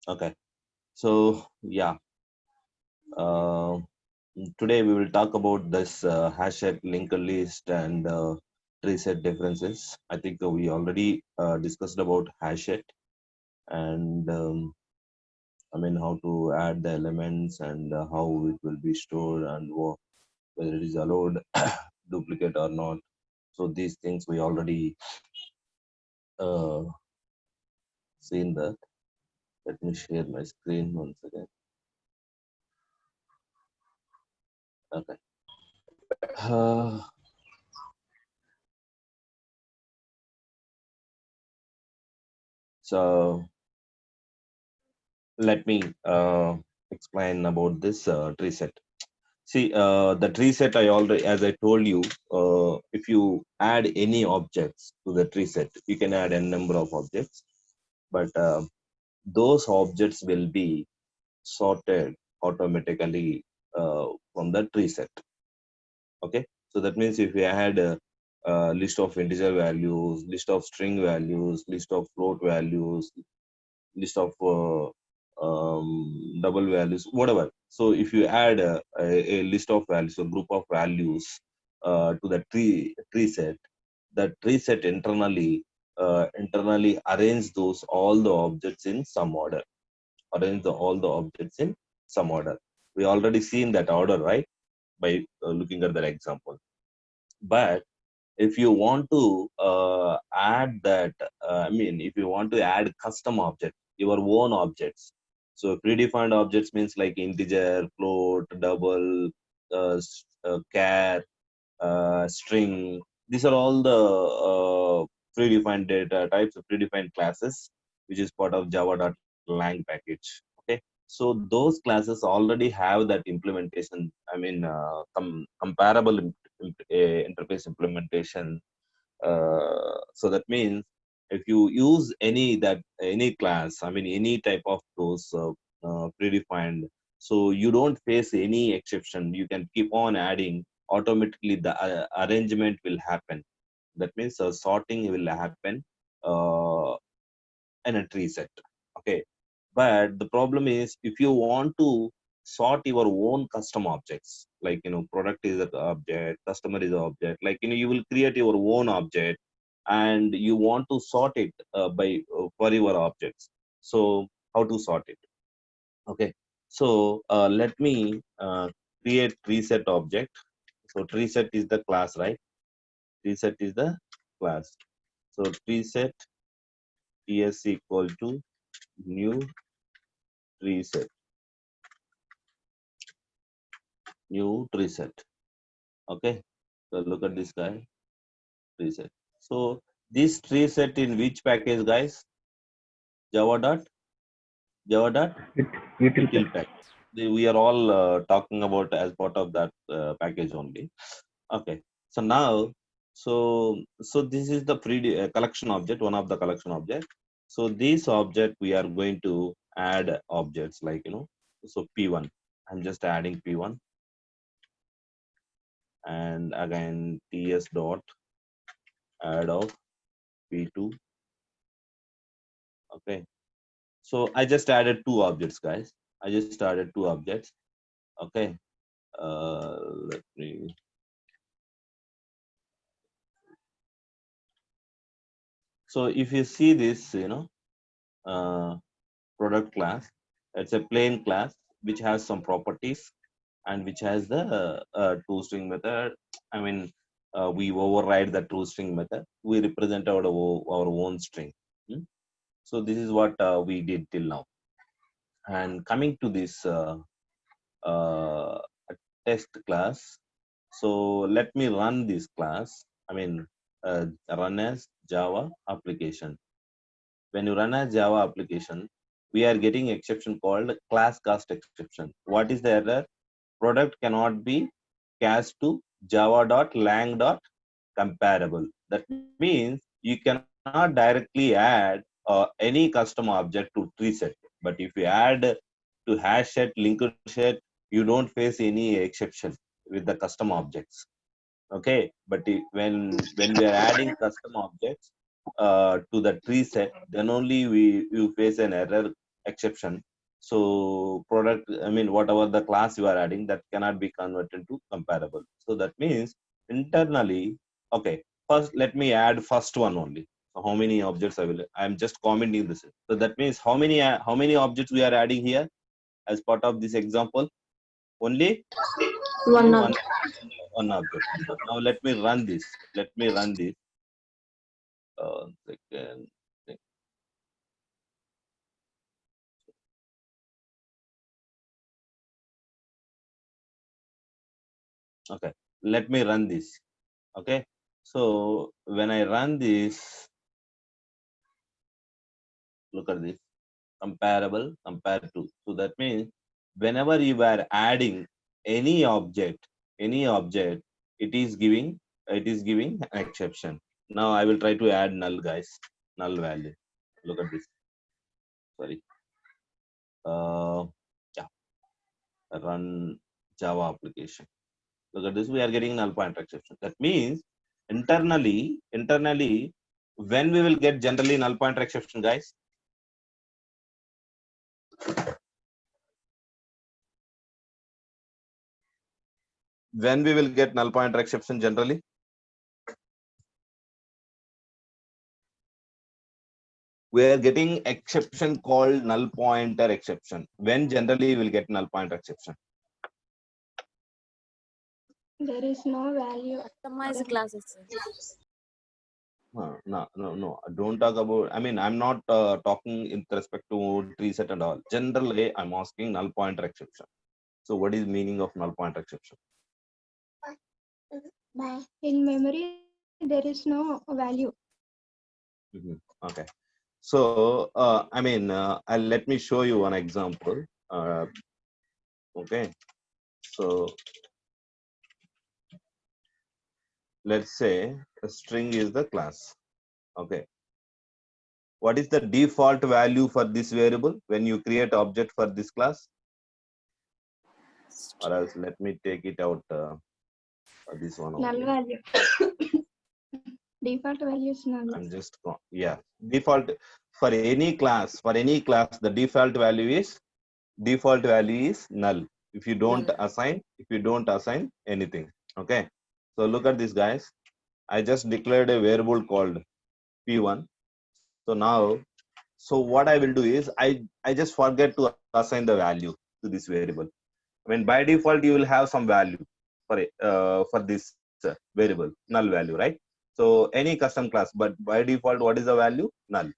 Okay. So yeah, uh, today we will talk about this hashed linked list and tree set differences. I think we already discussed about hashed and I mean how to add the elements and how it will be stored and whether it is allowed duplicate or not. So these things we already uh, seen that. Let me share my screen once again. Okay. So let me explain about this tree set. See, the tree set I already, as I told you, if you add any objects to the tree set, you can add a number of objects, but those objects will be sorted automatically from the tree set. Okay, so that means if you add a list of integer values, list of string values, list of float values, list of double values, whatever. So if you add a list of values, a group of values to the tree set, the tree set internally arrange those all the objects in some order. Arrange all the objects in some order. We already seen that order, right? By looking at that example. But if you want to add that, if you want to add custom object, your own objects. So predefined objects means like integer, float, double, char, string. These are all the predefined data types of predefined classes, which is part of java.lang package. Okay, so those classes already have that implementation. Comparable interface implementation. So that means if you use any class, any type of those predefined, so you don't face any exception. You can keep on adding. Automatically, the arrangement will happen. That means sorting will happen uh, in a tree set. Okay, but the problem is if you want to sort your own custom objects, like product is an object, customer is an object, like you will create your own object and you want to sort it by for your objects. So how to sort it? Okay, so let me create tree set object. So tree set is the class, right? Tree set is the class. So tree set is equal to new tree set, new tree set. Okay, so look at this guy, tree set. So this tree set in which package, guys? Java dot Java dot With util util packs. pack. We are all talking about as part of that package only. Okay, so now, so this is the collection object, one of the collection object. So this object we are going to add objects like so p1. I'm just adding p1, and again ts dot add of p2. Okay, so I just added two objects, guys. I just added two objects. Okay, let me. So if you see this, uh, product class, it's a plain class which has some properties and which has the toString method. I mean, we override the toString method. We represent our own string. Hmm? So this is what we did till now. And coming to this uh, test class, so let me run this class. Run as Java application. When you run as Java application, we are getting exception called class cast exception. What is the error? Product cannot be cast to java.lang.comparable. That means you cannot directly add any custom object to tree set. But if you add to hash set, linked set, you don't face any exception with the custom objects. Okay, but when we are adding custom objects to the tree set, then only we you face an error exception. So product, I mean, whatever the class you are adding, that cannot be converted to comparable. So that means internally, okay, first let me add first one only. So how many objects I will, I'm just commenting this. So that means how many objects we are adding here as part of this example? Only One one, object. one object. Now let me run this. Let me run this. Second. Okay, let me run this. Okay, so when I run this, look at this, comparable, compare to. So that means whenever you are adding any object, it is giving an exception. Now I will try to add null, guys, null value. Look at this. Sorry. Yeah, run Java application. Look at this. We are getting null pointer exception. That means internally, when we will get generally null pointer exception, guys? When we will get null pointer exception generally? We are getting exception called null pointer exception. When generally we will get null pointer exception? There is no value. Customize classes, sir. No. Don't talk about. I mean, I'm not talking in respect to tree set and all. Generally, I'm asking null pointer exception. So, what is meaning of null pointer exception? In memory, there is no value. Okay. So, I mean, let me show you one example. Okay. So, let's say a string is the class. Okay. What is the default value for this variable when you create object for this class? Or else let me take it out. This one Null only. value. Default value is null. I'm just default for any class. For any class, the default value is null. If you don't assign anything. Okay. So look at this, guys. I just declared a variable called p1. So now, what I will do is I just forget to assign the value to this variable. I mean, by default, you will have some value for this variable, null value, right? So any custom class, but by default, what is the value? Null.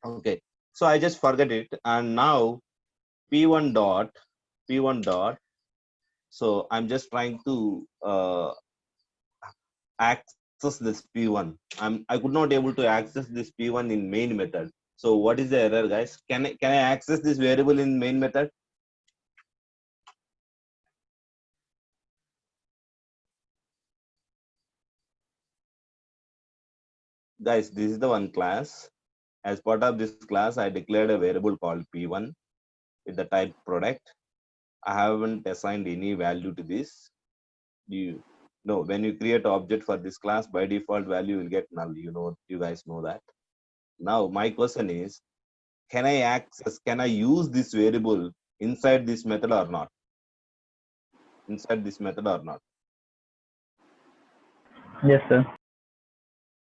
Okay. So I just forget it, and now p1 dot. So I'm just trying to access this p1. I could not able to access this p1 in main method. So what is the error, guys? Can I access this variable in main method? Guys, this is the one class. As part of this class, I declared a variable called p1 with the type product. I haven't assigned any value to this. No, when you create object for this class, by default value will get null. You guys know that. Now my question is, can I use this variable inside this method or not? Inside this method or not? Yes, sir.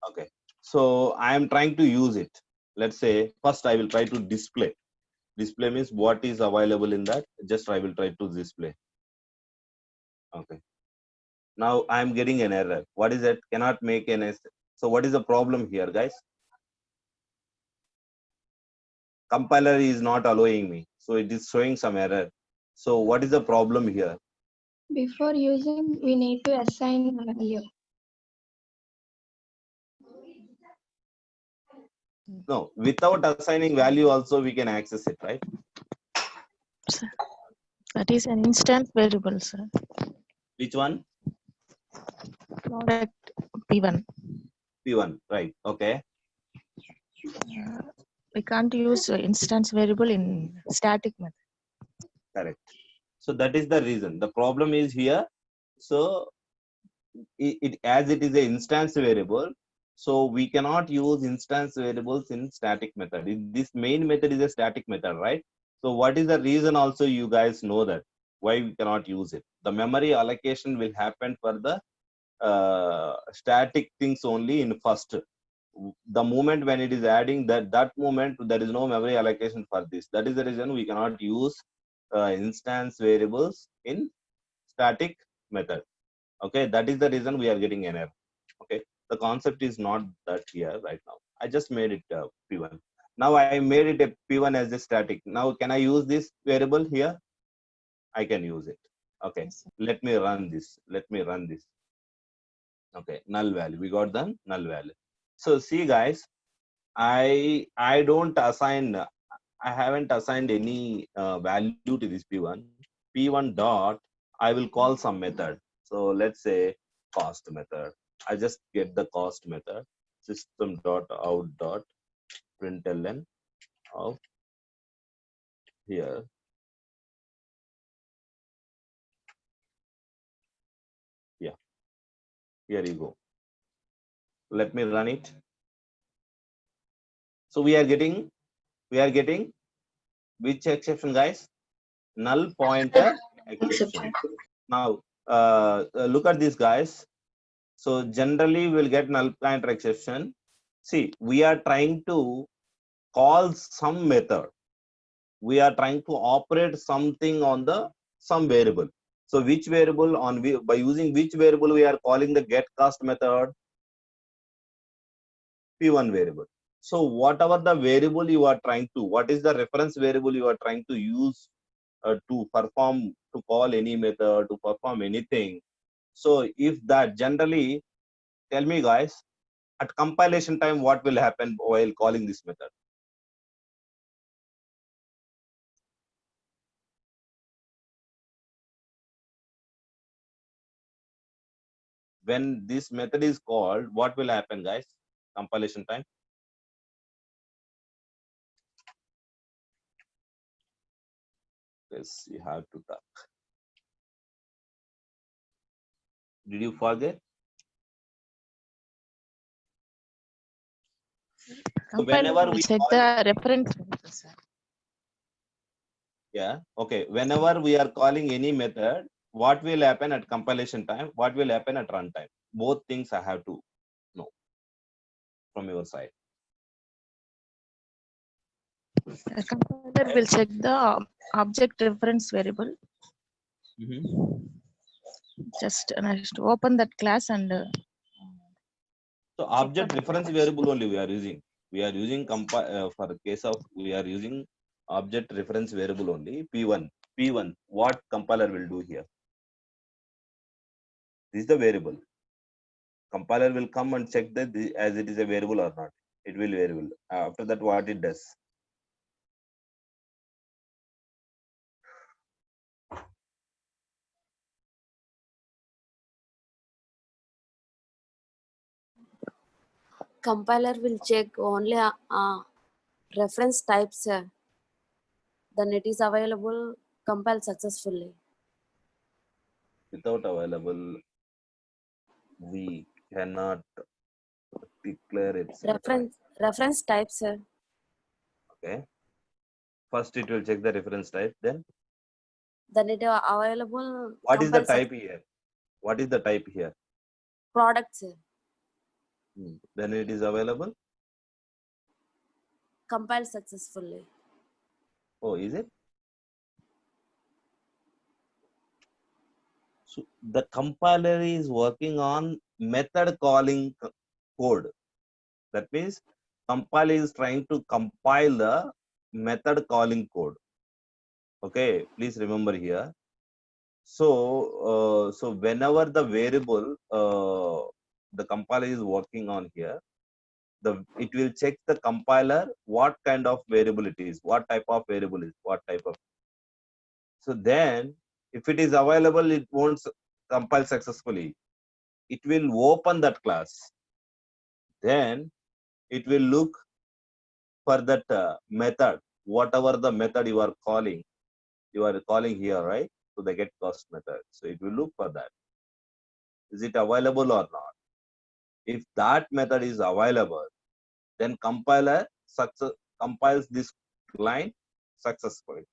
Okay. So I am trying to use it. Let's say first I will try to display. Display means what is available in that. Just I will try to display. Okay. Now I am getting an error. What is that? Cannot make an S. So what is the problem here, guys? Compiler is not allowing me. So it is showing some error. So what is the problem here? Before using, we need to assign value. No, without assigning value also we can access it, right? Sir, that is an instance variable, sir. Which one? Product P1. P1, right? Okay. We can't use instance variable in static method. Correct. So that is the reason. The problem is here. So as it is an instance variable, So we cannot use instance variables in static method. This main method is a static method, right? So what is the reason also you guys know that why we cannot use it? The memory allocation will happen for the static things only in first. The moment when it is adding that moment, there is no memory allocation for this. That is the reason we cannot use instance variables in static method. Okay, that is the reason we are getting an error. Okay, the concept is not that here right now. I just made it p1. Now I made it a p1 as a static. Now can I use this variable here? I can use it. Okay, Yes, sir. let me run this. Okay, null value, we got the null value. So see guys, I don't assign, I haven't assigned any value to this p1. P1 dot, I will call some method. So let's say cost method. I just get the cost method. System dot out dot println of here. Yeah, here you go. Let me run it. So we are getting which exception, guys? Null pointer exception. Now look at this, guys. So generally we'll get null pointer exception. See, we are trying to call some method. We are trying to operate something on the some variable. So which variable on by using which variable we are calling the get cost method? P1 variable. So whatever the variable you are trying to, what is the reference variable you are trying to use to call any method, to perform anything. So if that generally, tell me guys, at compilation time, what will happen while calling this method? When this method is called, what will happen, guys? Compilation time. Yes, you have to talk. Did you forget? So Compiler whenever will we check call, the reference variable, sir. yeah, okay. Whenever we are calling any method, what will happen at compilation time? What will happen at runtime? Both things I have to know from your side. The compiler will check the object reference variable. Just next open that class and So check object the reference reference. variable only we are using. We are using for case of we are using object reference variable only. P1. P1. What compiler will do here? This is the variable. Compiler will come and check that as it is a variable or not. It will variable. After that, what it does? Compiler will check only reference types. Then it is available, compile successfully. Without available, we cannot declare it. Reference types. Okay. First, it will check the reference type. Then, Then it available, what is the compile type here? What is the type here? products. Then it is available. Compile successfully. Oh, is it? So the compiler is working on method calling code. That means compiler is trying to compile the method calling code. Okay, please remember here. So whenever the variable the compiler is working on here, it will check the compiler what kind of variable it is, what type of variable is, what type of. So then, if it is available, it won't compile successfully. It will open that class. Then it will look for that method, whatever the method you are calling here, right? So the get cost method. So it will look for that. Is it available or not? If that method is available, then compiler compiles this line successfully.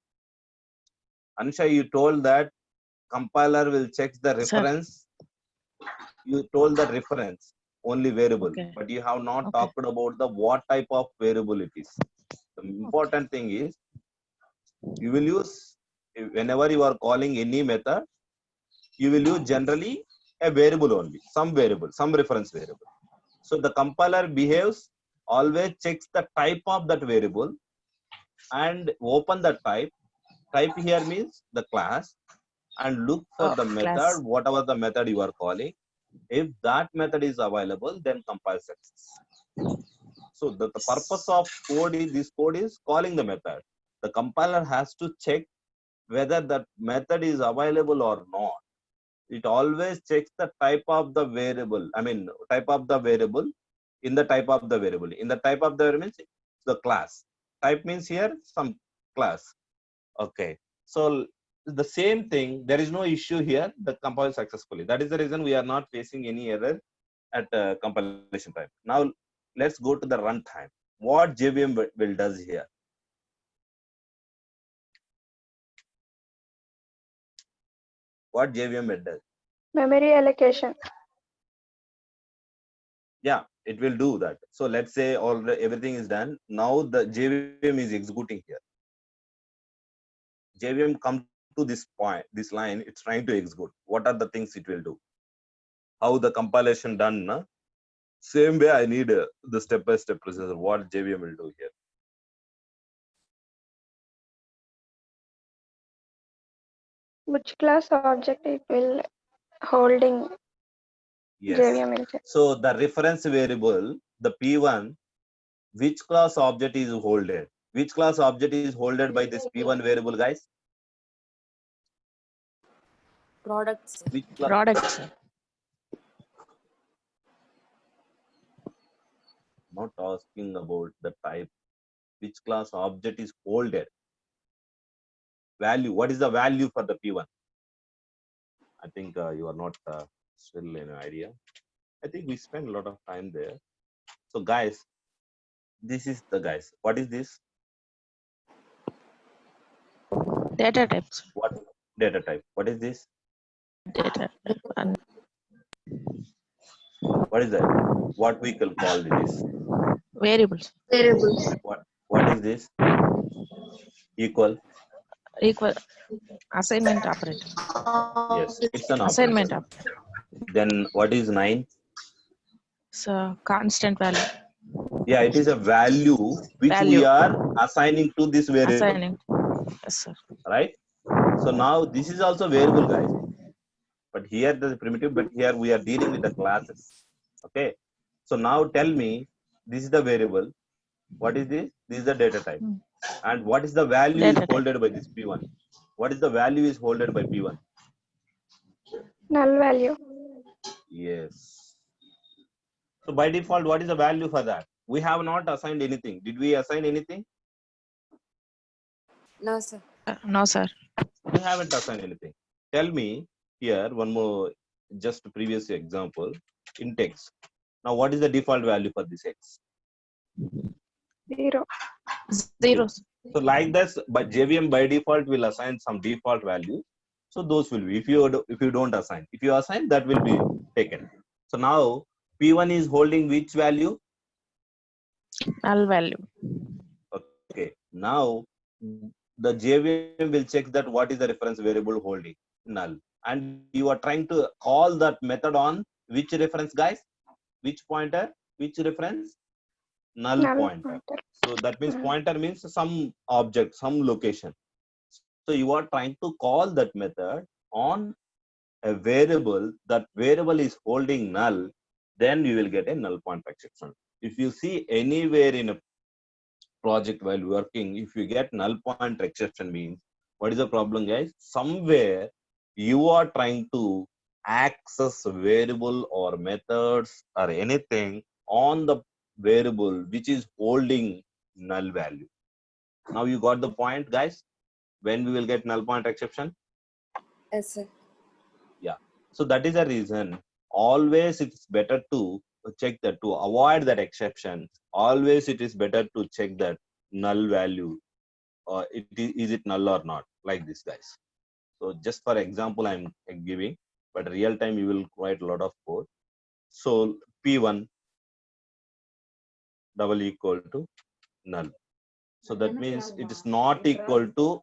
Anisha, you told that compiler will check the Sir. reference. You told the reference only variable, Okay. but you have not Okay. talked about the what type of variable it is. The important thing is you will use, whenever you are calling any method, you will use generally a variable only, some variable, some reference variable. So the compiler behaves, always checks the type of that variable and open the type. Type here means the class, and look for the method, Class. whatever the method you are calling. If that method is available, then compile success. So the purpose of code is, this code is calling the method. The compiler has to check whether that method is available or not. It always checks the type of the variable. I mean, type of the variable in the type of the variable. In the type of the variable means the class. Type means here some class. Okay. So the same thing, there is no issue here, the compile successfully. That is the reason we are not facing any error at compilation time. Now let's go to the runtime. What JVM will does here? What JVM will does? Memory allocation. Yeah, it will do that. So let's say everything is done. Now the JVM is executing here. JVM come to this point, this line, it's trying to execute. What are the things it will do? How the compilation done? Na? Same way I need the step-by-step procedure. What JVM will do here? Which class object it will holding Yes. JVM will check. So the reference variable, the P1, which class object is holded? Which class object is holded by this P1 variable, guys? Products. Which class? Product, sir. Not asking about the type. Which class object is holded? Value. What is the value for the P1? I think you are not still in idea. I think we spend a lot of time there. So guys, this is the guys. What is this? Data type, sir. What data type? What is this? Data type. And What is that? What we can call this? variables. What is this? Equal. Equal. Assignment operator. Yes, it's an Assignment operator. operator. Then what is 9? So constant value. Yeah, it is a value which we Value. are assigning to this variable, Assigning. Yes, sir. right? So now this is also variable, guys. But here the primitive, but here we are dealing with the classes. Okay. So now tell me, this is the variable. What is this? This is the data type. And what is the value Data is type. holded by this P1? What is the value is holded by P1? Null value. Yes. So by default, what is the value for that? We have not assigned anything. Did we assign anything? No, sir. No, sir. We haven't assigned anything. Tell me here one more, just previous example in text. Now, what is the default value for this X? 0. 0. So like this, but JVM by default will assign some default value. So those will be, if you don't assign, if you assign, that will be taken. So now P1 is holding which value? Null value. Okay. Now the JVM will check that what is the reference variable holding? Null. And you are trying to call that method on which reference, guys? Which pointer? Which reference? Null pointer. So that means pointer means some object, some location. So you are trying to call that method on a variable. That variable is holding null. Then you will get a null pointer exception. If you see anywhere in a project while working, if you get null pointer exception, means what is the problem, guys? Somewhere you are trying to access a variable or methods or anything on the variable which is holding null value. Now you got the point, guys, when we will get null pointer exception? Yes, sir. Yeah. So that is the reason always it's better to check that to avoid that exception, always it is better to check that null value, or is it null or not, like this, guys. So just for example, I'm giving, but real time you will write a lot of code. So P1 double equal to null. So that means it is not equal to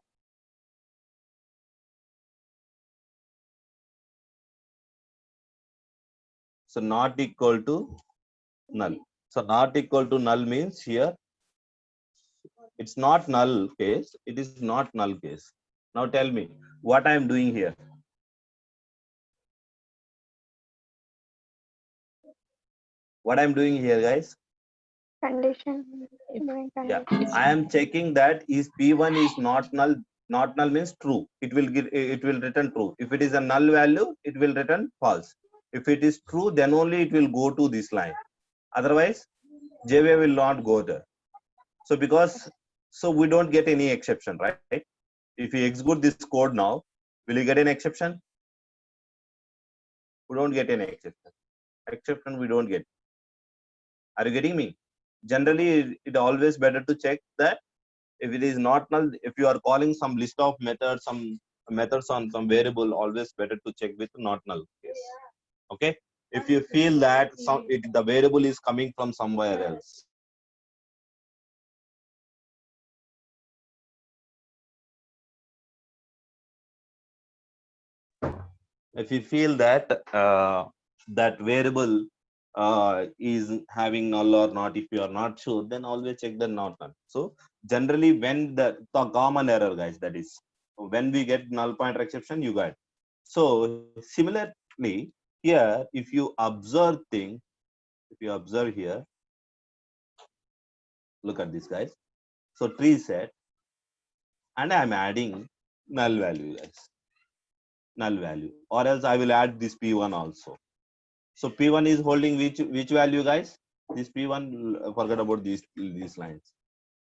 not equal to null. So not equal to null means here it's not null case, it is not null case. Now tell me what I am doing here. What I'm doing here, guys? Condition. Yeah, I am checking that is P1 is not null. Not null means true. It will return true. If it is a null value, it will return false. If it is true, then only it will go to this line. Otherwise, JVM will not go there. So we don't get any exception, right? If we execute this code now, will you get an exception? We don't get any exception. Exception we don't get. Are you getting me? Generally, it always better to check that if it is not null, if you are calling some list of methods, some methods on some variable, always better to check with not null case. Okay. If you feel that the variable is coming from somewhere else. If you feel that that variable is having null or not, if you are not sure, then always check the not null. So generally, when the common error, guys, that is when we get null pointer exception, you got. So similarly here, if you observe here, look at this, guys. So tree set, and I'm adding null value, guys, null value, or else I will add this P1 also. So P1 is holding which value, guys? This P1, forget about these lines.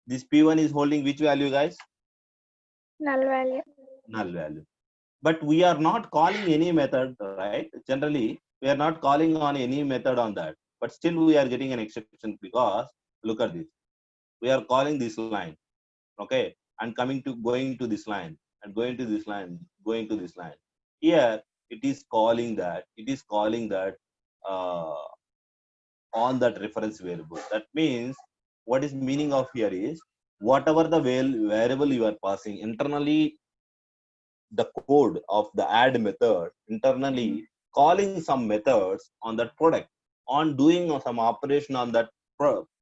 This P1 is holding which value, guys? Null value. Null value. But we are not calling any method, right? Generally, we are not calling on any method on that. But still we are getting an exception because look at this. We are calling this line, okay? And going to this line, and going to this line, going to this line. Here it is calling that uh, on that reference variable. That means what is meaning of here is whatever the variable you are passing internally, the code of the add method internally calling some methods on that product, on doing some operation on that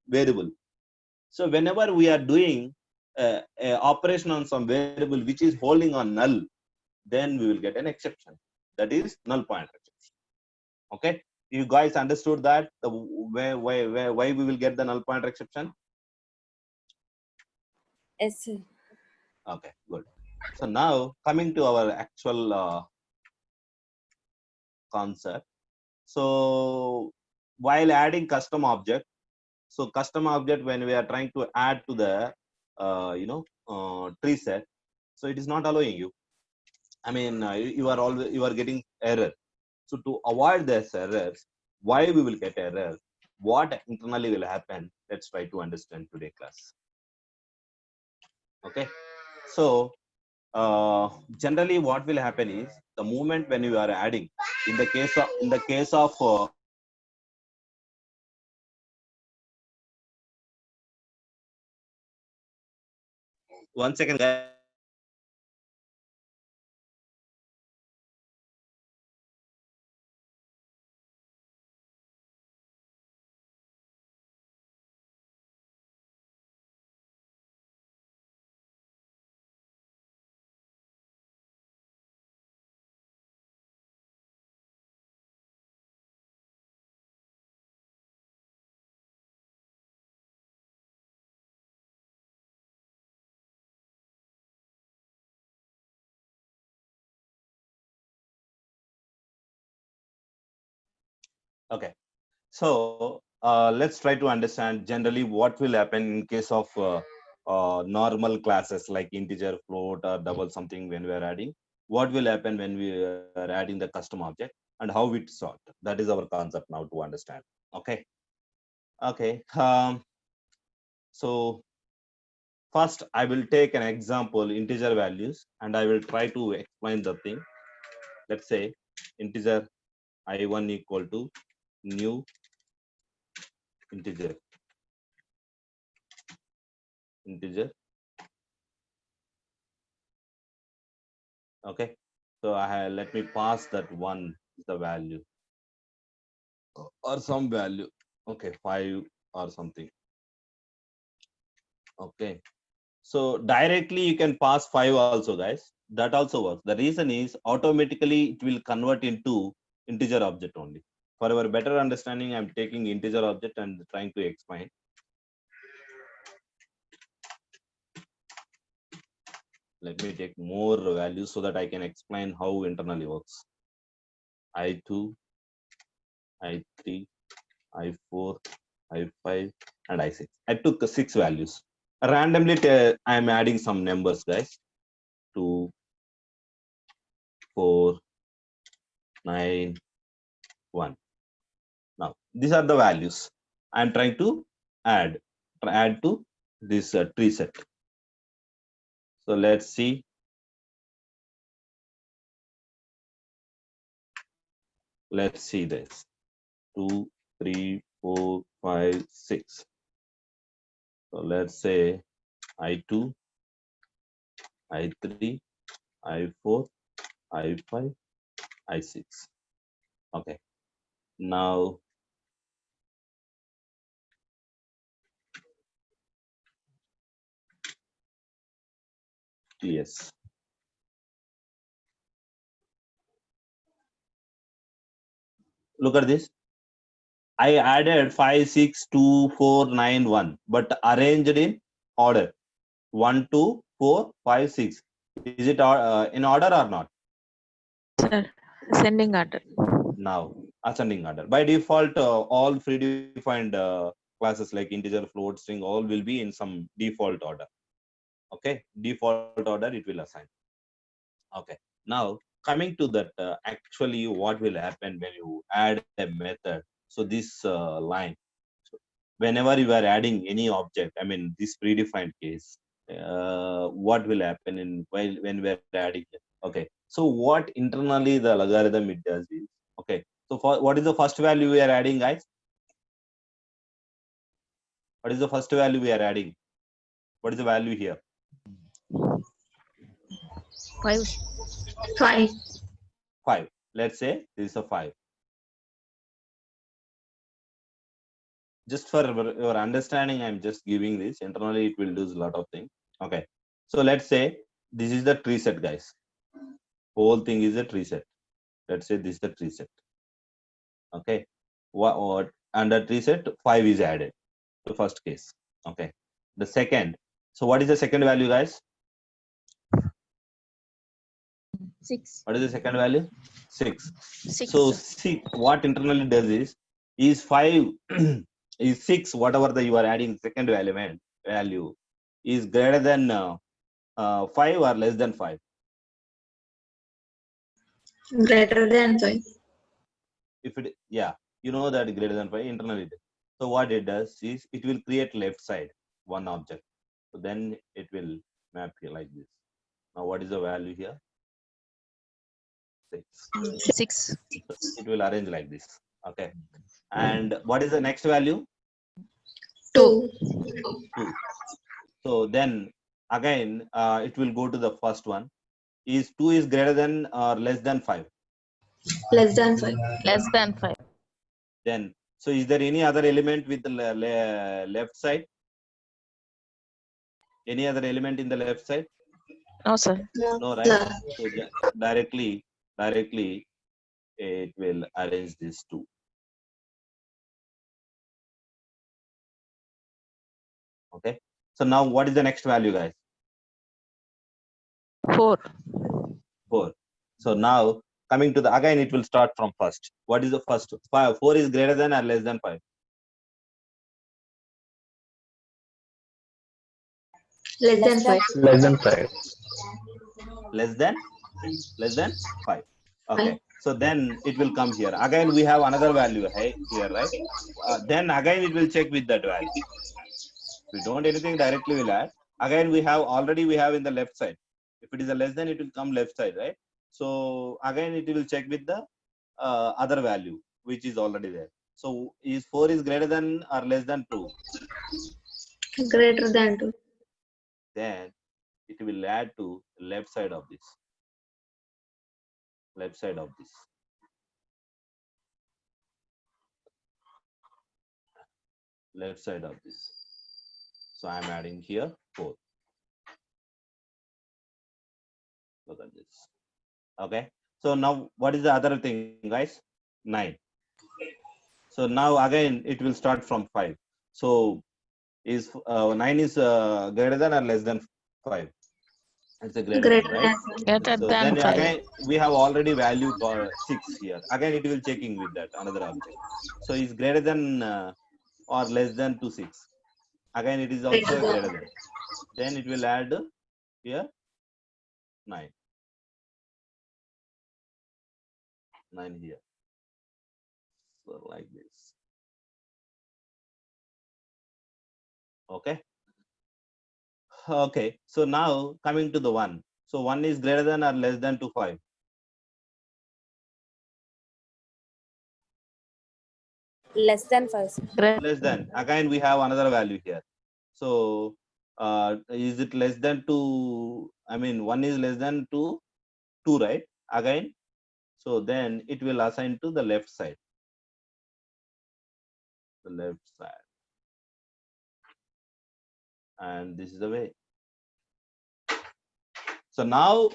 variable. So whenever we are doing a operation on some variable which is holding on null, then we will get an exception. That is null pointer exception. Okay, you guys understood that why we will get the null pointer exception? Yes, sir. Okay, good. So now coming to our actual concept. So while adding custom object, so custom object, when we are trying to add to the tree set, so it is not allowing you. I mean, you are getting error. So to avoid this errors, why we will get error, what internally will happen, let's try to understand today class. Okay, so generally what will happen is the moment when you are adding, in the case of one second, guys. Okay, so let's try to understand generally what will happen in case of normal classes like integer, float, or double something when we are adding. What will happen when we are adding the custom object and how it sort? That is our concept now to understand. Okay. Okay. So first I will take an example integer values and I will try to explain the thing. Let's say integer I1 equal to new integer. Okay. So let me pass that one is the value or some value. Okay, 5 or something. Okay. So directly you can pass 5 also, guys. That also works. The reason is automatically it will convert into integer object only. For our better understanding, I'm taking integer object and trying to explain. Let me take more values so that I can explain how internally works. I2, I3, I4, I5, and I6. I took 6 values. Randomly, I'm adding some numbers, guys. 2, 4, 9, 1. Now, these are the values I'm trying to add to this tree set. So let's see. Let's see this. 2, 3, 4, 5, 6. So let's say I2, I3, I4, I5, I6. Okay. Now, yes. Look at this. I added 5, 6, 2, 4, 9, 1, but arranged in order 1, 2, 4, 5, 6. Is it in order or not? Sir, ascending order. Now, ascending order. By default, all predefined classes like integer, float, string, all will be in some default order. Okay, default order it will assign. Okay, now coming to that, actually what will happen when you add a method? So this line, whenever you are adding any object, I mean this predefined case, what will happen in when we are adding it? Okay, so what internally the algorithm it does is, okay, so for what is the first value we are adding, guys? What is the first value we are adding? What is the value here? 5. 5. 5. Let's say this is a 5. Just for your understanding, I'm just giving this. Internally, it will do a lot of things. Okay. So let's say this is the tree set, guys. Whole thing is a tree set. Let's say this is the tree set. Okay. What under tree set 5 is added. The first case. Okay. The second. So what is the second value, guys? 6. What is the second value? 6. 6. So see what internally does is 5 is 6, whatever the you are adding second value is greater than 5 or less than 5. Greater than 5. If it, yeah, you know that greater than 5 internally. So what it does is it will create left side one object. So then it will map here like this. Now what is the value here? 6. 6. It will arrange like this. Okay. And what is the next value? 2. 2. So then again, it will go to the first one. Is 2 is greater than or less than 5? Less than 5. Less than 5. Then, so is there any other element with the left side? Any other element in the left side? No, sir. No, right? So directly, it will arrange these two. Okay. So now what is the next value, guys? 4. 4. So now coming to the, again, it will start from first. What is the first? 5. 4 is greater than or less than 5? Less than 5. Less than 5. Less than 5. Okay. So then it will come here. Again, we have another value here, right? Then again, it will check with that value. We don't anything directly will add. Again, we have in the left side. If it is a less than, it will come left side, right? So again, it will check with the other value, which is already there. So is 4 is greater than or less than 2? Greater than 2. Then it will add to left side of this. Left side of this. Left side of this. So I'm adding here 4. Look at this. Okay. So now what is the other thing, guys? 9. So now again it will start from 5. So is 9 is greater than or less than 5? It's a greater than, right? Greater So than then 5. again we have already value 6 here. Again it will checking with that another object. So is greater than or less than to 6. Again it is also greater than. Then it will add here 9. 9 here. So like this. Okay. Okay. So now coming to the 1. So 1 is greater than or less than to 5. Less than 5, sir. Less than. Again we have another value here. So is it less than 2? I mean 1 is less than 2, right? Again. So then it will assign to the left side. The left side. And this is the way. So now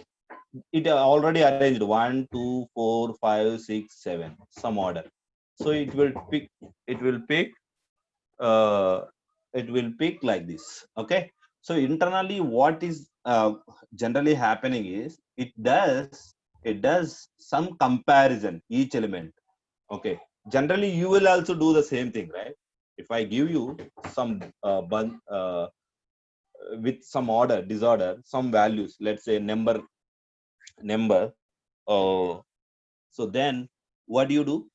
it already arranged 1, 2, 4, 5, 6, 7, some order. So it will pick uh, like this. Okay. So internally what is generally happening is it does some comparison each element. Okay. Generally you will also do the same thing, right? If I give you some with some order, disorder, some values, let's say number. So then what do?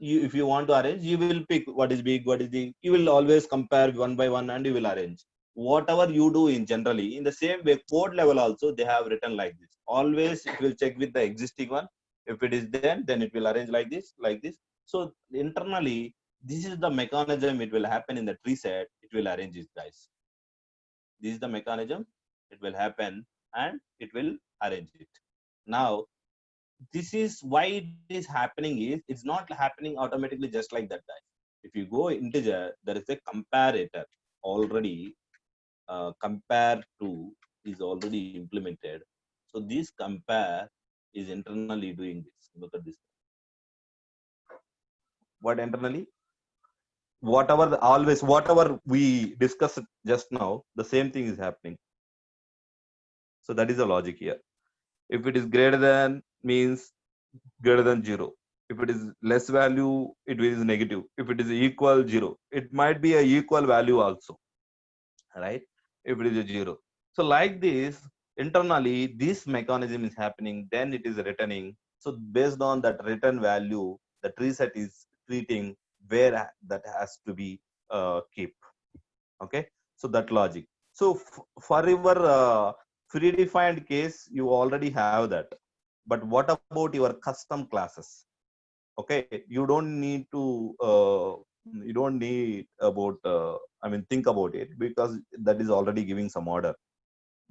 If you want to arrange, you will pick what is big, what is the. You will always compare one by one, and you will arrange. Whatever you do in generally, in the same way, code level also they have written like this. Always it will check with the existing one. If it is then it will arrange like this, like this. So internally, this is the mechanism. It will happen in the tree set. It will arrange it, guys. This is the mechanism. It will happen and it will arrange it. Now, this is why it is happening is it's not happening automatically just like that, guys. If you go integer, there is a comparator already. Compare to is already implemented. So this compare is internally doing this. Look at this. What internally? Whatever we discussed just now, the same thing is happening. So that is the logic here. If it is greater than means greater than 0. If it is less value, it is negative. If it is equal 0, it might be a equal value also, right? If it is a 0. So like this, internally, this mechanism is happening, then it is returning. So based on that return value, the tree set is treating where that has to be kept. Okay. So that logic. So for your predefined case, you already have that. But what about your custom classes? Okay, you don't need about think about it, because that is already giving some order.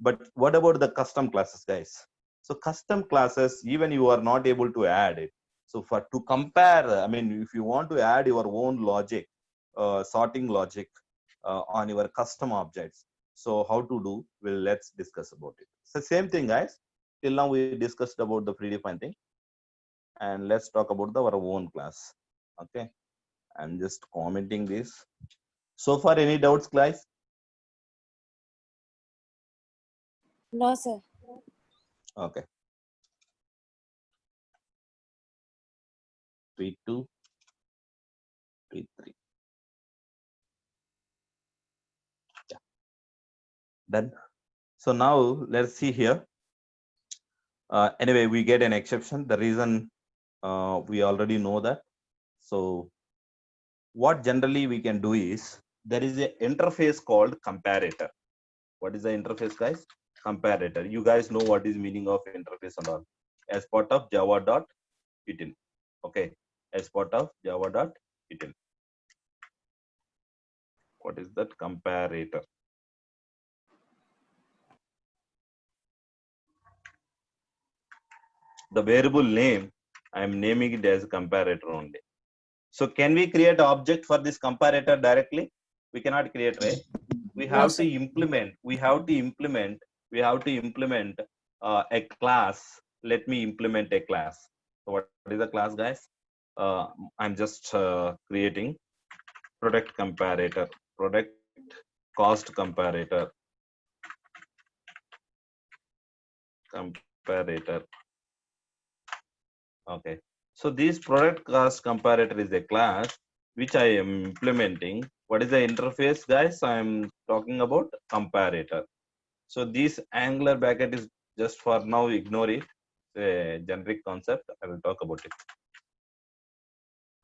But what about the custom classes, guys? So custom classes, even you are not able to add it. So for to compare, if you want to add your own logic, sorting logic on your custom objects, so how to do, let's discuss about it. So same thing, guys. Till now we discussed about the predefined thing, and let's talk about our own class. Okay, I'm just commenting this. So far, any doubts, guys? No, sir. Okay. P2, P3. Yeah. Done. So now let's see here. Anyway, we get an exception. The reason we already know that. So what generally we can do is there is an interface called comparator. What is the interface, guys? Comparator. You guys know what is meaning of interface and all. As part of java.util. Okay. As part of java.util. What is that? Comparator. The variable name, I am naming it as comparator only. So can we create an object for this comparator directly? We cannot create, right? We No, have to sir. implement, a class. Let me implement a class. So what is the class, guys? I'm just creating product comparator, product cost comparator, Okay. So this product cost comparator is a class which I am implementing. What is the interface, guys? I am talking about comparator. So this Angular bracket is just for now, ignore it. A generic concept. I will talk about it.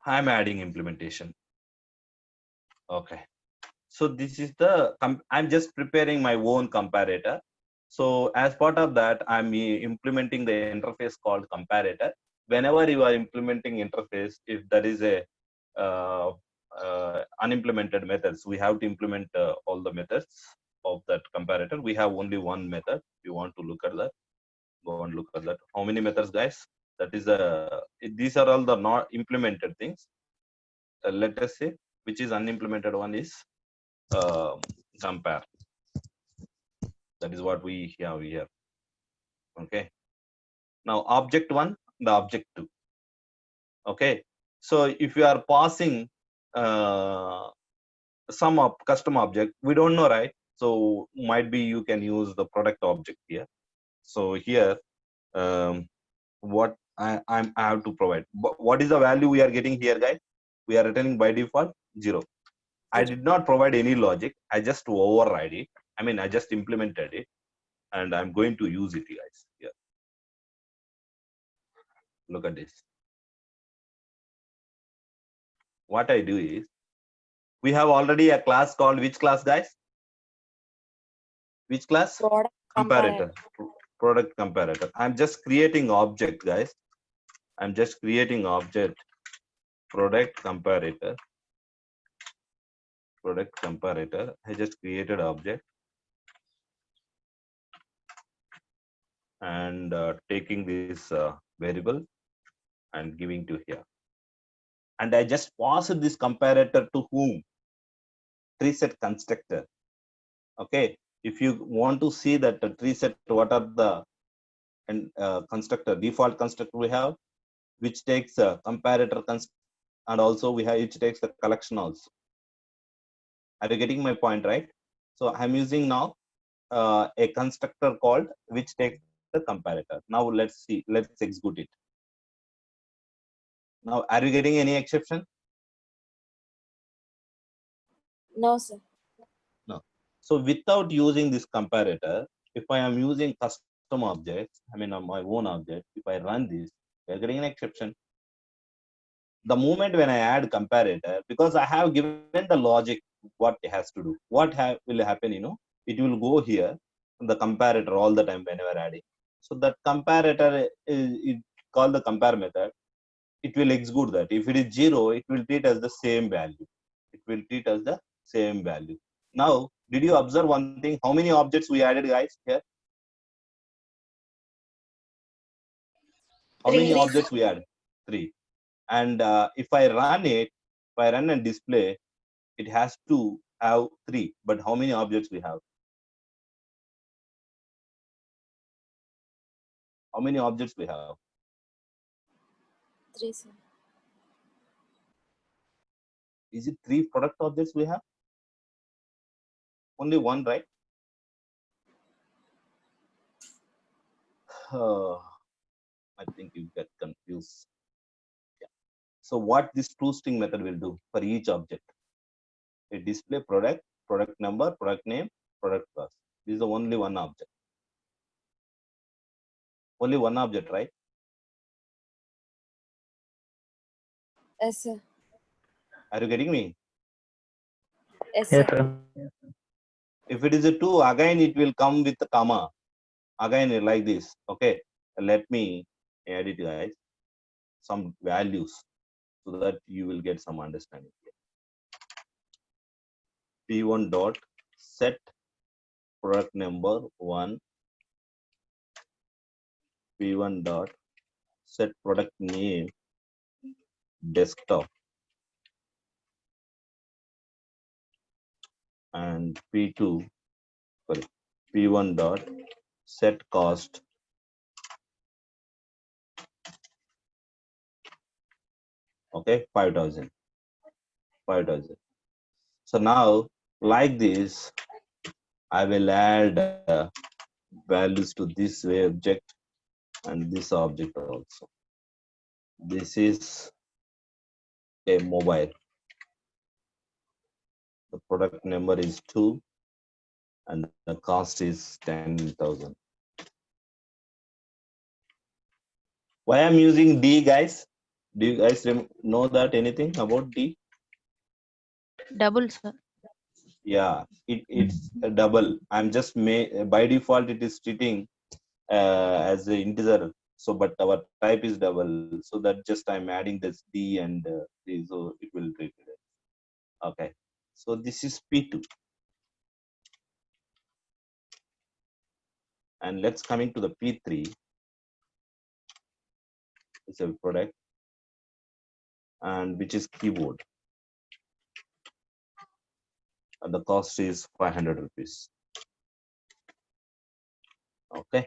I'm adding implementation. Okay. So this is the, I'm just preparing my own comparator. So as part of that, I'm implementing the interface called comparator. Whenever you are implementing interface, if there is a unimplemented methods, we have to implement all the methods of that comparator. We have only one method. You want to look at that, go and look at that. How many methods, guys? That is these are all the not implemented things. Let us say which is unimplemented one is compare. That is what we have here. Okay. Now object one, the object two. Okay. So if you are passing some custom object, we don't know, right? So might be you can use the product object here. So here, what I have to provide. What is the value we are getting here, guys? We are returning by default 0. I did not provide any logic. I just override it. I mean, I just implemented it, and I'm going to use it, guys. Here, look at this. What I do is, we have already a class called which class, guys? Which class? Product Comparator. Product comparator. I'm just creating object, guys. I'm just creating object product comparator. Product comparator. I just created object and taking this variable and giving to here. And I just passed this comparator to whom? Tree set constructor. Okay. If you want to see that tree set, what are the constructor, default constructor we have, which takes a comparator and also we have which takes the collection also. Are you getting my point, right? So I'm using now a constructor called which takes the comparator. Now let's see, let's execute it. Now, are you getting any exception? No, sir. No. So without using this comparator, if I am using custom objects, I mean on my own object, if I run this, we are getting an exception. The moment when I add comparator, because I have given the logic what it has to do, what will happen, it will go here, the comparator all the time whenever adding. So that comparator is called the compare method. It will execute that. If it is 0, it will treat as the same value. It will treat as the same value. Now, did you observe one thing? How many objects we added, guys, here? How many objects we added? 3. And if I run it, if I run and display, it has to have 3. But how many objects we have? How many objects we have? 3, sir. Is it 3 product objects we have? Only 1, right? I think you get confused. Yeah. So what this toString method will do for each object? It display product, product number, product name, product cost. This is the only one object. Only one object, right? Yes, sir. Are you getting me? Yes, Yes, sir. sir. If it is a 2, again it will come with a comma. Again like this. Okay. Let me add it, guys. Some values so that you will get some understanding. P1 dot set product number 1. P1 dot set product name desktop, and P2, sorry, P1 dot set cost, okay, 5,000. So now like this, I will add values to this way object and this object also. This is a mobile. The product number is 2 and the cost is 10,000. Why I'm using D, guys? Do you guys know that anything about D? Double, sir. Yeah, it's a double. I'm just by default it is treating as an integer. So, but our type is double. So that just I'm adding this D and D, so it will treat it. Okay. So this is P2, and let's coming to the P3. It's a product, and which is keyboard. And the cost is 500 rupees. Okay.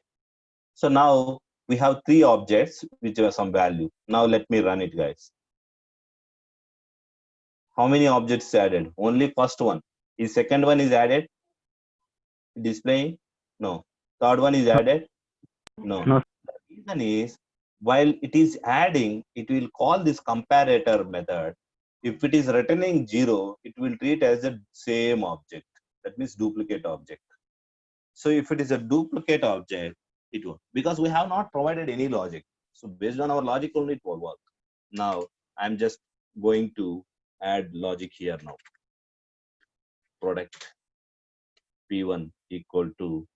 So now we have 3 objects which have some value. Now let me run it, guys. How many objects added? Only first one. Is second one is added? Displaying? No. Third one is added? No. No. The reason is, while it is adding, it will call this comparator method. If it is returning 0, it will treat as the same object. That means duplicate object. So if it is a duplicate object, it will, because we have not provided any logic. So based on our logic only, it will work. Now I'm just going to add logic here now. Product P1 equal to,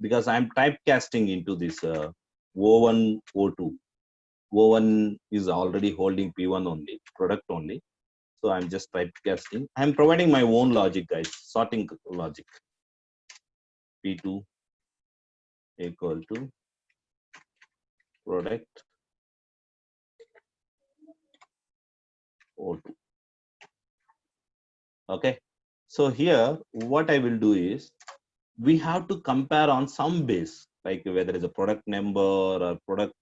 because I'm typecasting into this O1, O2. O1 is already holding P1 only, product only. So I'm just typecasting. I'm providing my own logic, guys, sorting logic. P2 equal to product O2. Okay. So here, what I will do is, we have to compare on some base, like whether it's a product number or product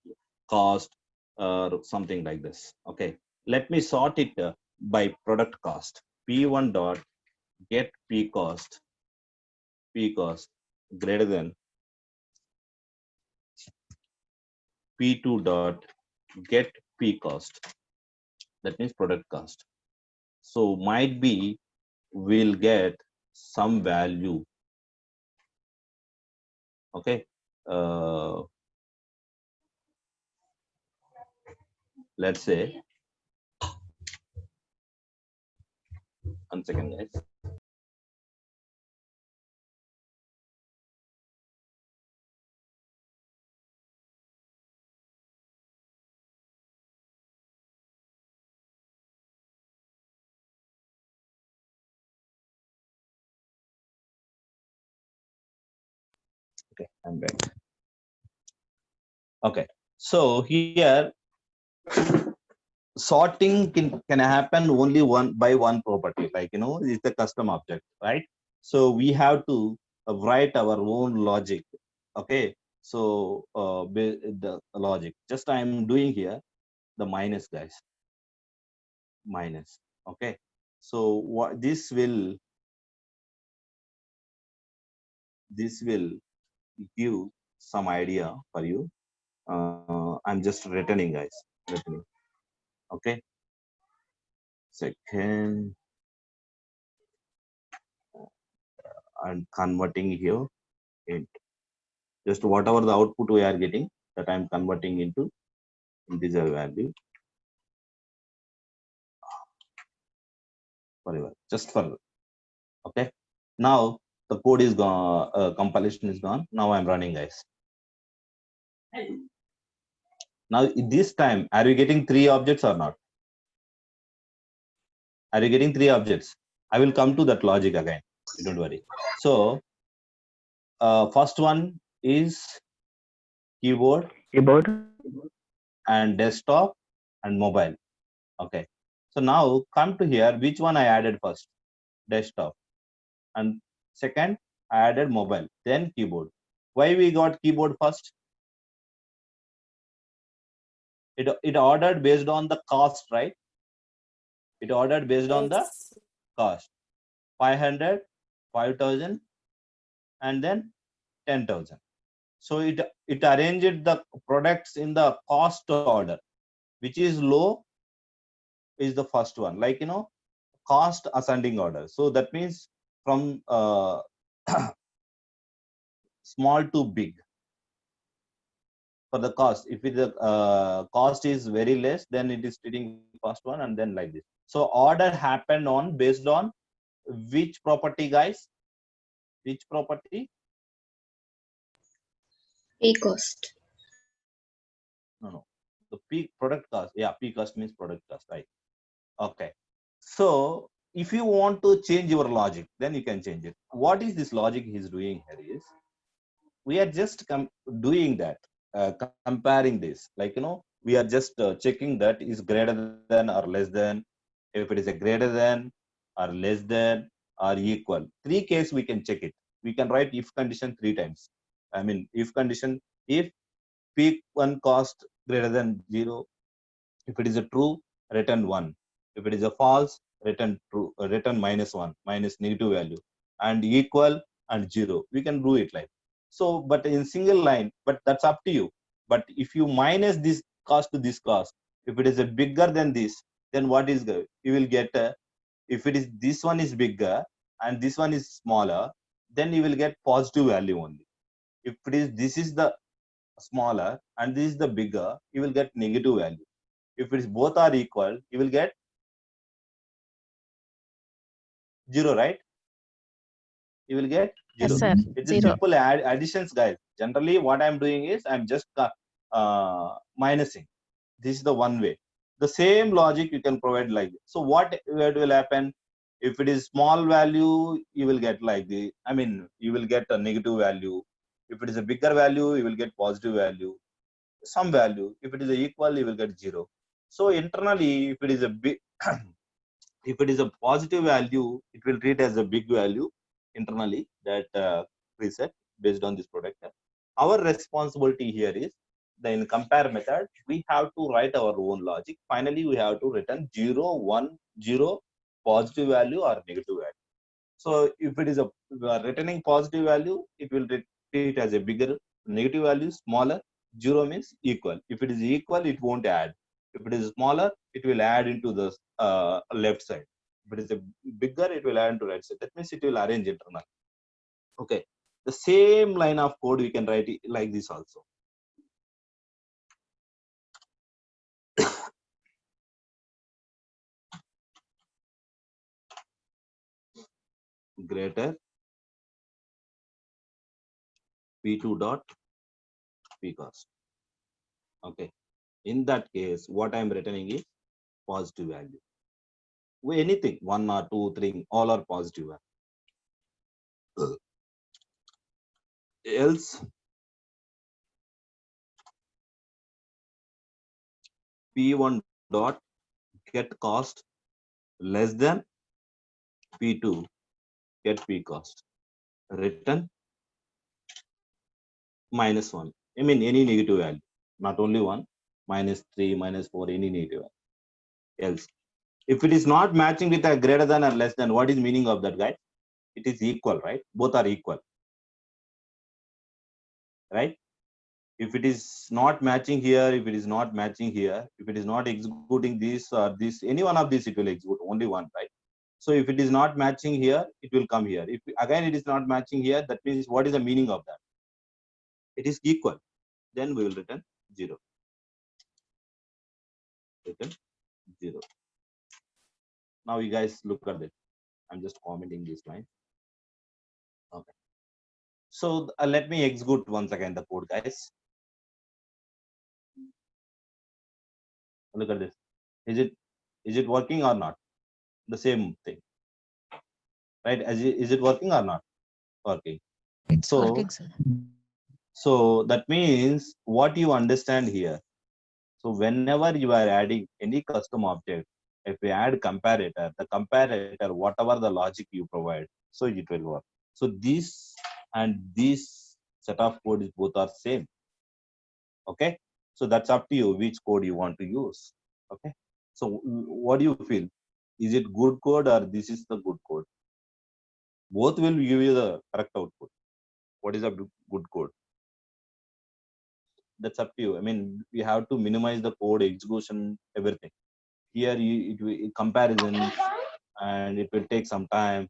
cost or something like this. Okay. Let me sort it by product cost. P1 dot get P cost greater than P2 dot get P cost. That means product cost. So might be we'll get some value. Okay. Let's say, 1 second, guys. Okay, I'm back. Okay, so here sorting can happen only by one property, like it's a custom object, right? So we have to write our own logic. Okay, so the logic, just I'm doing here the minus, guys, minus. Okay, so what this will give some idea for you. I'm just returning, guys, returning. Okay, second, I'm converting here. Just whatever the output we are getting, that I'm converting into integer value forever, just for, okay. Now the code is gone, compilation is gone. Now I'm running, guys. Now this time, are you getting 3 objects or not? Are you getting 3 objects? I will come to that logic again. Don't worry. So first one is keyboard and desktop and mobile. Okay. So now come to here. Which one I added first? Desktop. And second, I added mobile. Then keyboard. Why we got keyboard first? It ordered based on the cost, right? It ordered based on the Yes. cost. 500, 5,000, and then 10,000. So it arranged the products in the cost order, which is low is the first one, like, cost ascending order. So that means from small to big for the cost. If the cost is very less, then it is treating first one and then like this. So order happened on based on which property, guys? Which property? P cost. No. The P product cost. Yeah, P cost means product cost, right? Okay. So if you want to change your logic, then you can change it. What is this logic he's doing here is, we are just doing that, comparing this, like, we are just checking that is greater than or less than. If it is a greater than or less than or equal, 3 case we can check it. We can write if condition 3 times. I mean, if condition, if P1 cost greater than 0, if it is a true, return 1. If it is a false, return true, return -1, minus negative value, and equal and 0. We can do it like so, but in single line. But that's up to you. But if you minus this cost to this cost, if it is a bigger than this, then what is good? You will get if it is this one is bigger and this one is smaller, then you will get positive value only. If it is this is the smaller and this is the bigger, you will get negative value. If it is both are equal, you will get 0, right? You will get 0. Yes, sir. It's a 0. simple additions, guys. Generally, what I'm doing is I'm just minusing. This is the one way. The same logic you can provide like this. So what will happen? If it is small value, you will get like the, I mean, you will get a negative value. If it is a bigger value, you will get positive value. Some value. If it is equal, you will get 0. So internally, if it is a big, if it is a positive value, it will treat as a big value internally, that preset based on this product. Our responsibility here is, in compare method, we have to write our own logic. Finally, we have to return 0, 1, 0, positive value or negative value. So if it is a returning positive value, it will treat as a bigger. Negative value smaller. 0 means equal. If it is equal, it won't add. If it is smaller, it will add into the left side. If it is a bigger, it will add into right side. That means it will arrange internal. Okay. The same line of code we can write it like this also. Greater P2 dot P cost. Okay. In that case, what I'm returning is positive value. Anything 1 or 2, 3, all are positive value. Else P1 dot get cost less than P2 get P cost. Return -1. I mean any negative value, not only 1, -3, -4, any negative value. Else, if it is not matching with a greater than or less than, what is meaning of that, guy? It is equal, right? Both are equal, right? If it is not matching here, if it is not matching here, if it is not executing this or this, any one of these, it will execute only one, right? So if it is not matching here, it will come here. If again it is not matching here, that means what is the meaning of that? It is equal. then we will return 0. Return 0. Now you guys look at it. I'm just commenting this line. Okay. So let me execute once again the code, guys. Look at this. Is it working or not? The same thing, right? Is it working or not working? It's So working, sir. so that means what you understand here. So whenever you are adding any custom object, if we add comparator, the comparator, whatever the logic you provide, so it will work. So this and this set of code is both are same. Okay. So that's up to you which code you want to use. Okay. So what do you feel? Is it good code or this is the good code? Both will give you the correct output. What is a good code? That's up to you. I mean, we have to minimize the code execution, everything. Here, comparison, and it will take some time.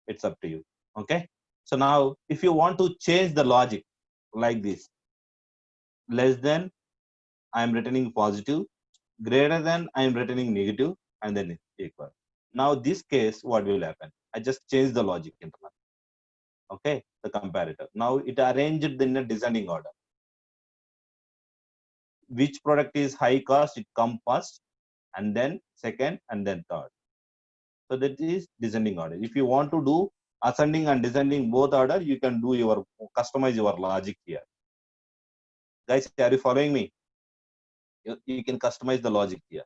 It's up to you. Okay. So now, if you want to change the logic like this, less than I am returning positive, greater than I am returning negative, and then equal. Now, this case, what will happen? I just change the logic interval. Okay, the comparator. Now it arranged in a descending order. Which product is high cost, it come first, and then second, and then third. So that is descending order. If you want to do ascending and descending both order, you can do your customize your logic here. Guys, are you following me? You can customize the logic here.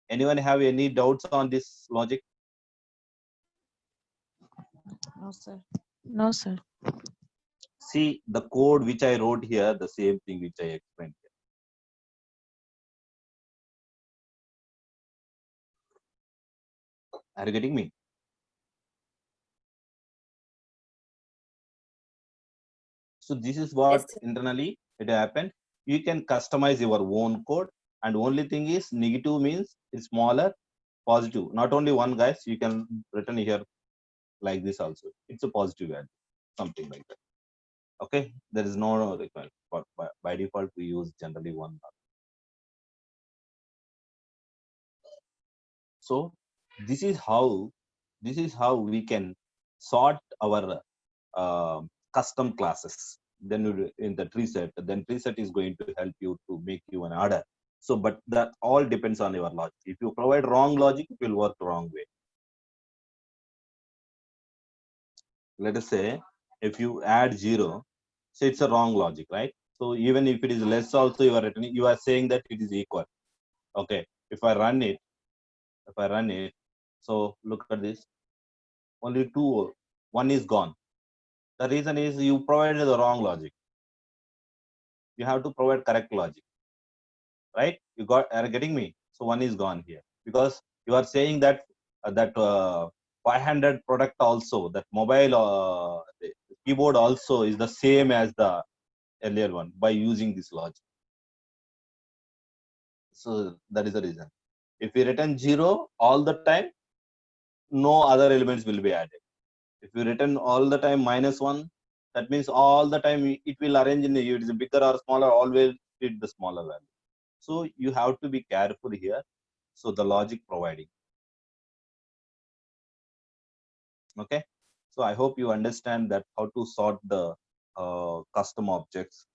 Anyone have any doubts on this logic? No, sir. No, sir. See the code which I wrote here, the same thing which I explained here. Are you getting me? So this is what Yes, sir. internally it happened. You can customize your own code, and only thing is negative means it's smaller, positive. Not only one, guys. You can written here like this also. It's a positive value, something like that. Okay, there is no requirement. But by default, we use generally one. So this is how we can sort our custom classes. Then in the tree set, then tree set is going to help you to make you an order. So, but that all depends on your logic. If you provide wrong logic, it will work the wrong way. Let us say if you add 0, so it's a wrong logic, right? So even if it is less, also you are saying that it is equal. Okay. If I run it, so look at this. Only 2, 1 is gone. The reason is you provided the wrong logic. You have to provide correct logic, right? Are getting me? So 1 is gone here because you are saying that 500 product also, that mobile the keyboard also is the same as the earlier one by using this logic. So that is the reason. If we return 0 all the time, no other elements will be added. If you return all the time -1, that means all the time it will arrange in it is bigger or smaller, always fit the smaller value. So you have to be careful here. So the logic providing. Okay. So I hope you understand that how to sort the custom objects,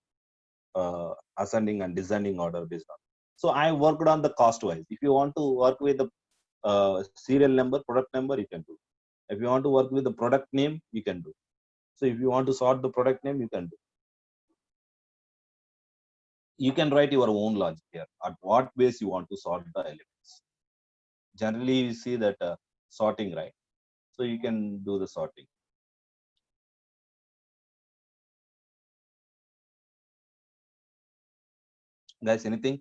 ascending and descending order based on. So I worked on the cost wise. If you want to work with the serial number, product number, you can do. If you want to work with the product name, you can do. So if you want to sort the product name, you can do. You can write your own logic here. At what base you want to sort the elements. Generally, you see that sorting, right? So you can do the sorting. Guys, anything?